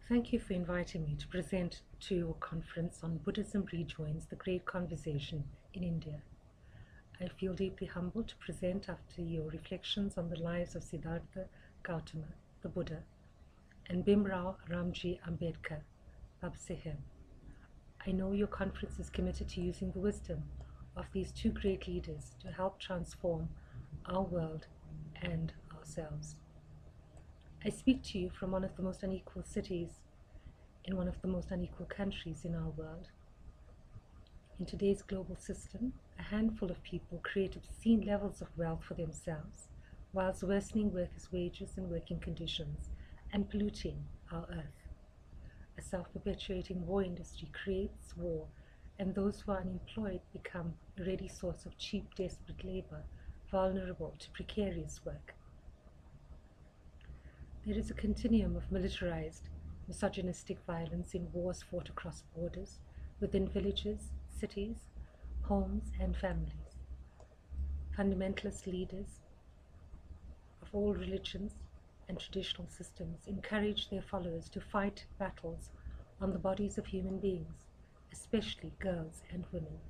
Thank you for inviting me to present to your conference on Buddhism Rejoins the Great Conversation in India. I feel deeply humbled to present after your reflections on the lives of Siddhartha Gautama, the Buddha, and Bhimrao Ramji Ambedkar, Baba Saheb. I know your conference is committed to using the wisdom of these two great leaders to help transform our world and ourselves. I speak to you from one of the most unequal cities in one of the most unequal countries in our world. In today's global system, a handful of people create obscene levels of wealth for themselves, whilst worsening workers' wages and working conditions and polluting our earth. A self-perpetuating war industry creates war, and those who are unemployed become a ready source of cheap, desperate labor, vulnerable to precarious work. There is a continuum of militarized, misogynistic violence in wars fought across borders, within villages, cities, homes, and families. Fundamentalist leaders of all religions and traditional systems encourage their followers to fight battles on the bodies of human beings, especially girls and women.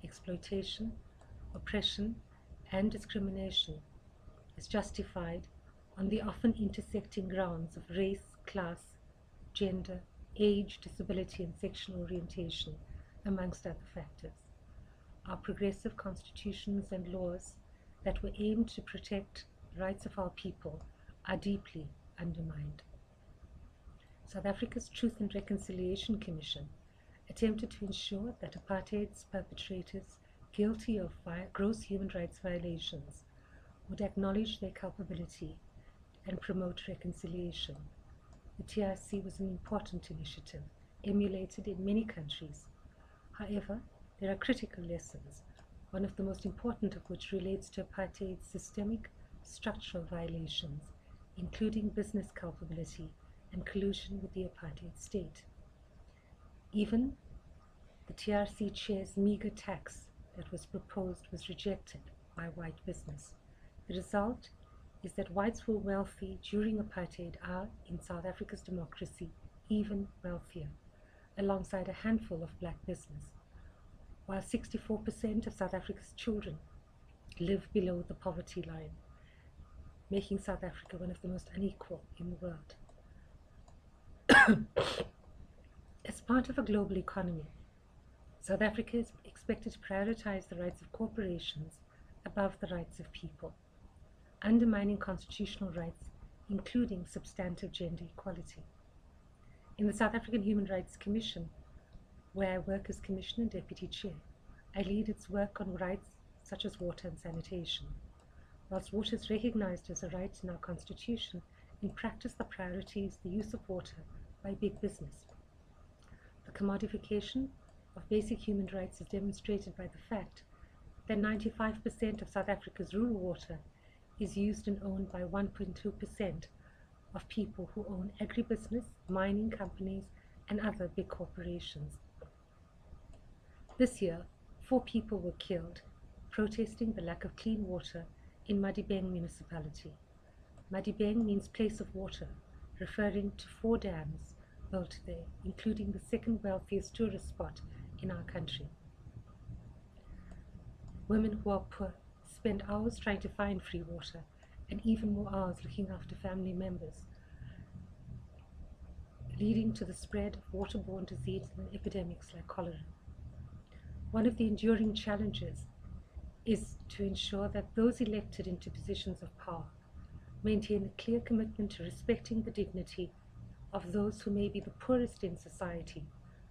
Exploitation, oppression, and discrimination is justified on the often intersecting grounds of race, class, gender, age, disability, and sexual orientation, amongst other factors. Our progressive constitutions and laws that were aimed to protect the rights of our people are deeply undermined. South Africa's Truth and Reconciliation Commission attempted to ensure that apartheid's perpetrators guilty of gross human rights violations would acknowledge their culpability and promote reconciliation. The TRC was an important initiative, emulated in many countries. However, there are critical lessons, one of the most important of which relates to apartheid's systemic structural violations, including business culpability and collusion with the apartheid state. Even the TRC chair's meager tax that was proposed was rejected by white business. The result is that whites who were wealthy during apartheid are, in South Africa's democracy, even wealthier, alongside a handful of black business, while 64% of South Africa's children live below the poverty line, making South Africa one of the most unequal in the world. As part of a global economy, South Africa is expected to prioritize the rights of corporations above the rights of people, undermining constitutional rights, including substantive gender equality. In the South African Human Rights Commission, where I work as Commissioner and Deputy Chair, I lead its work on rights such as water and sanitation. Whilst water is recognized as a right in our Constitution, in practice the priority is the use of water by big business. The commodification of basic human rights is demonstrated by the fact that 95% of South Africa's rural water is used and owned by 1.2% of people who own agribusiness, mining companies, and other big corporations. This year, 4 people were killed protesting the lack of clean water in Madibeng municipality. Madibeng means place of water, referring to 4 dams built there, including the second wealthiest tourist spot in our country. Women who are poor spend hours trying to find free water, and even more hours looking after family members, leading to the spread of waterborne diseases and epidemics like cholera. One of the enduring challenges is to ensure that those elected into positions of power maintain a clear commitment to respecting the dignity of those who may be the poorest in society,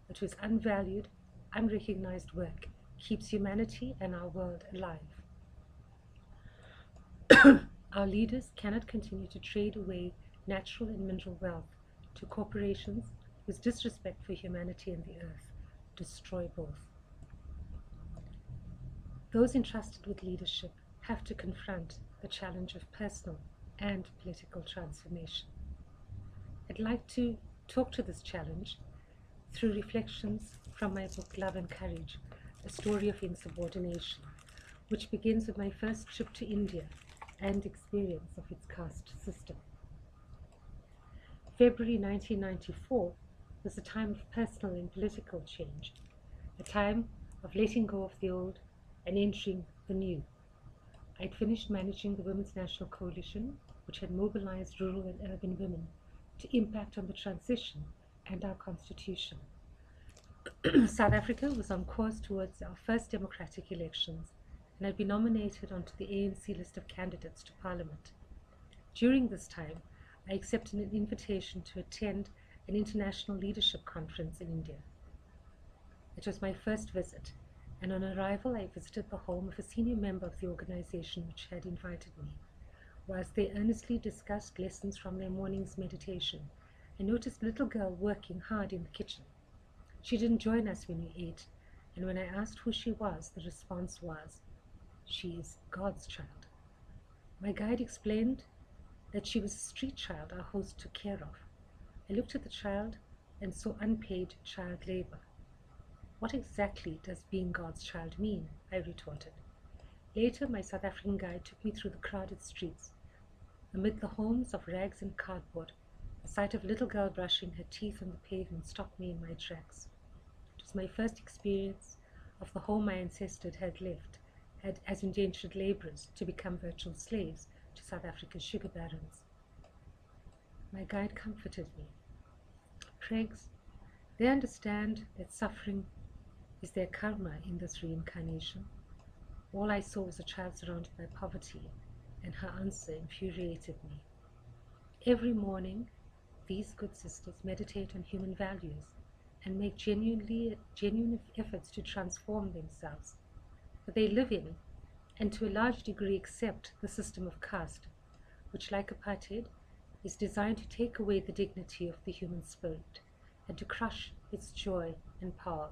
but whose unvalued, unrecognized work keeps humanity and our world alive. Our leaders cannot continue to trade away natural and mineral wealth to corporations whose disrespect for humanity and the earth destroy both. Those entrusted with leadership have to confront the challenge of personal and political transformation. I'd like to talk to this challenge through reflections from my book Love and Courage, A Story of Insubordination, which begins with my first trip to India and experience of its caste system. February 1994 was a time of personal and political change, a time of letting go of the old and entering the new. I'd finished managing the Women's National Coalition, which had mobilized rural and urban women to impact on the transition and our constitution. South Africa was on course towards our first democratic elections, and I'd been nominated onto the ANC list of candidates to Parliament. During this time, I accepted an invitation to attend an international leadership conference in India. It was my first visit, and on arrival I visited the home of a senior member of the organization which had invited me. Whilst they earnestly discussed lessons from their morning's meditation, I noticed a little girl working hard in the kitchen. She didn't join us when we ate, and when I asked who she was, the response was, "She is God's child." My guide explained that she was a street child our host took care of. I looked at the child and saw unpaid child labor. "What exactly does being God's child mean?" I retorted. Later, my South African guide took me through the crowded streets. Amid the homes of rags and cardboard, the sight of a little girl brushing her teeth on the pavement stopped me in my tracks. It was my first experience of the home my ancestors had left as indentured laborers to become virtual slaves to South Africa's sugar barons. My guide comforted me. "Pregs, they understand that suffering is their karma in this reincarnation." All I saw was a child surrounded by poverty, and her answer infuriated me. Every morning, these good sisters meditate on human values and make genuine efforts to transform themselves. But they live in, and to a large degree accept, the system of caste, which, like apartheid, is designed to take away the dignity of the human spirit and to crush its joy and power.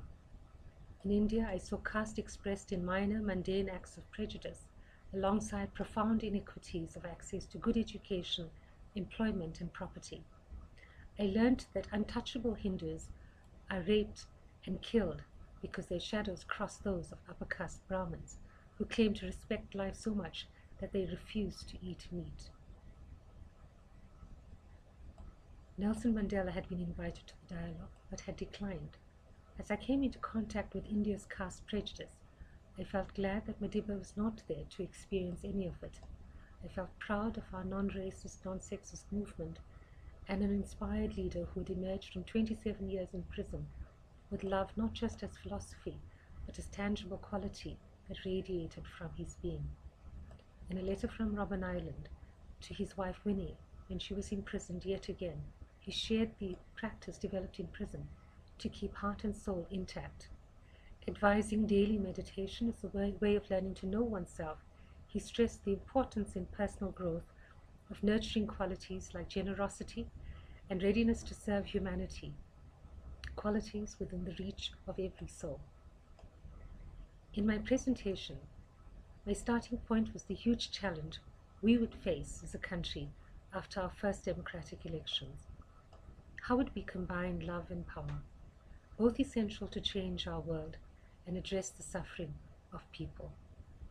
In India, I saw caste expressed in minor, mundane acts of prejudice, alongside profound inequities of access to good education, employment, and property. I learned that untouchable Hindus are raped and killed because their shadows cross those of upper caste Brahmins, who claim to respect life so much that they refuse to eat meat. Nelson Mandela had been invited to the dialogue, but had declined. As I came into contact with India's caste prejudice, I felt glad that Madiba was not there to experience any of it. I felt proud of our non-racist, non-sexist movement and an inspired leader who had emerged from 27 years in prison with love not just as philosophy, but as tangible quality that radiated from his being. In a letter from Robben Island to his wife Winnie, when she was imprisoned yet again, he shared the practice developed in prison to keep heart and soul intact. Advising daily meditation as a way of learning to know oneself, he stressed the importance in personal growth of nurturing qualities like generosity and readiness to serve humanity, qualities within the reach of every soul. In my presentation, my starting point was the huge challenge we would face as a country after our first democratic elections. How would we combine love and power, both essential to change our world and address the suffering of people?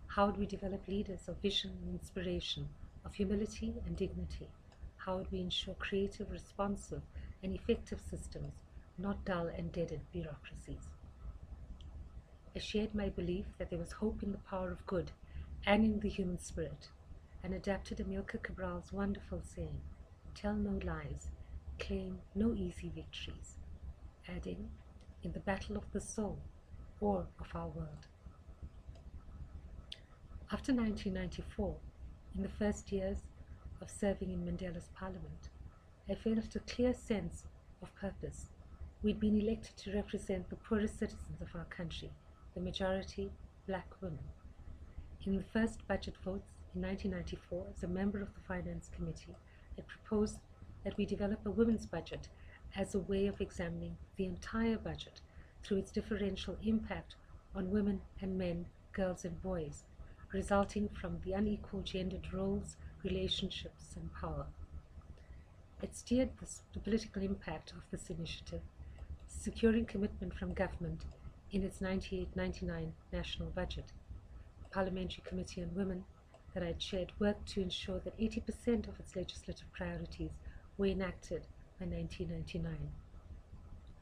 How would we develop leaders of vision and inspiration, of humility and dignity? How would we ensure creative, responsive, and effective systems, not dull and deaded bureaucracies? I shared my belief that there was hope in the power of good and in the human spirit, and adapted Amilcar Cabral's wonderful saying, "Tell no lies, claim no easy victories," adding, "in the battle of the soul or of our world." After 1994, in the first years of serving in Mandela's parliament, I felt a clear sense of purpose. We'd been elected to represent the poorest citizens of our country, the majority black women. In the first budget votes in 1994, as a member of the Finance Committee, I proposed that we develop a women's budget as a way of examining the entire budget through its differential impact on women and men, girls and boys, resulting from the unequal gendered roles, relationships, and power. It steered the political impact of this initiative, securing commitment from government in its 98-99 national budget. The Parliamentary Committee on Women that I chaired worked to ensure that 80% of its legislative priorities were enacted by 1999.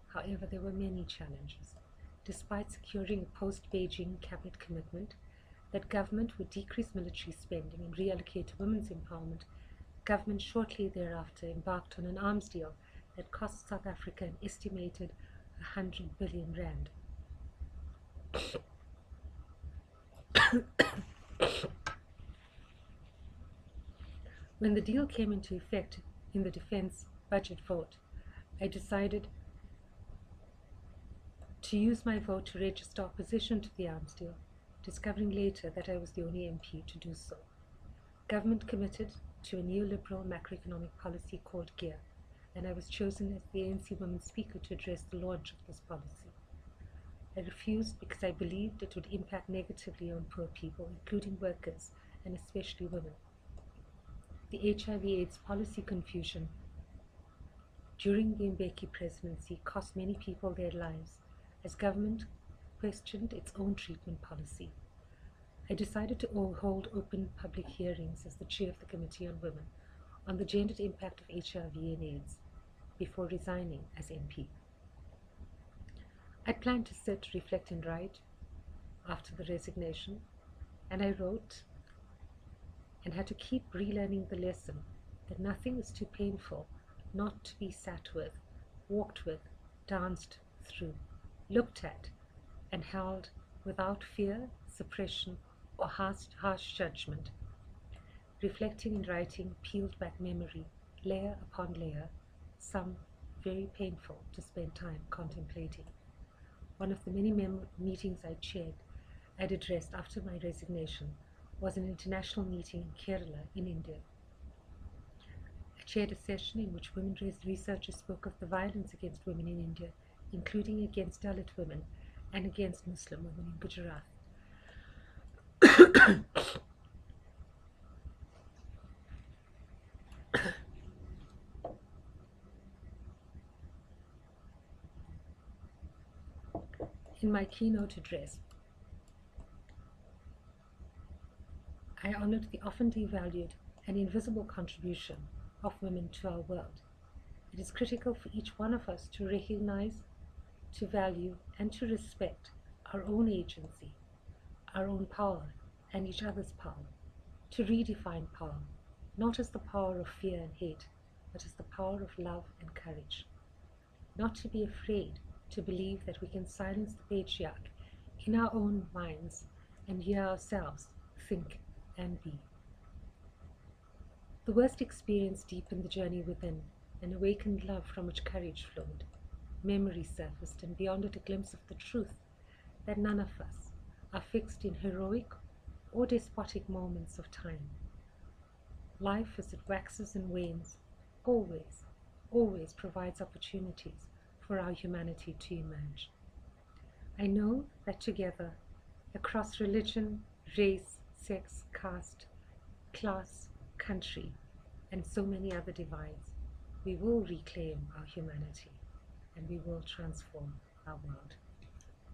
However, there were many challenges. Despite securing a post-Beijing cabinet commitment that government would decrease military spending and reallocate to women's empowerment, government shortly thereafter embarked on an arms deal that cost South Africa an estimated 100 billion rand. When the deal came into effect in the defense budget vote, I decided to use my vote to register opposition to the arms deal, discovering later that I was the only MP to do so. Government committed to a neoliberal macroeconomic policy called GEAR, and I was chosen as the ANC Women's Speaker to address the launch of this policy. I refused because I believed it would impact negatively on poor people, including workers and especially women. The HIV/AIDS policy confusion during the Mbeki presidency cost many people their lives as government questioned its own treatment policy. I decided to hold open public hearings as the chair of the Committee on Women on the gendered impact of HIV and AIDS before resigning as MP. I planned to sit, reflect and write after the resignation, and I wrote and had to keep relearning the lesson that nothing is too painful not to be sat with, walked with, danced through, looked at, and held without fear, suppression, or harsh judgment. Reflecting and writing peeled back memory, layer upon layer, some very painful to spend time contemplating. One of the many meetings I'd addressed after my resignation was an international meeting in Kerala in India. I chaired a session in which women researchers spoke of the violence against women in India, including against Dalit women and against Muslim women in Gujarat. In my keynote address, I honored the often devalued and invisible contribution of women to our world. It is critical for each one of us to recognize, to value, and to respect our own agency, our own power, and each other's power, to redefine power, not as the power of fear and hate, but as the power of love and courage. Not to be afraid to believe that we can silence the patriarch in our own minds and hear ourselves think and be. The worst experience deepened the journey within and awakened love from which courage flowed. Memory surfaced, and beyond it a glimpse of the truth that none of us are fixed in heroic or despotic moments of time. Life, as it waxes and wanes, always provides opportunities for our humanity to emerge. I know that together, across religion, race, sex, caste, class, country, and so many other divides, we will reclaim our humanity and we will transform our world.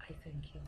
I thank you.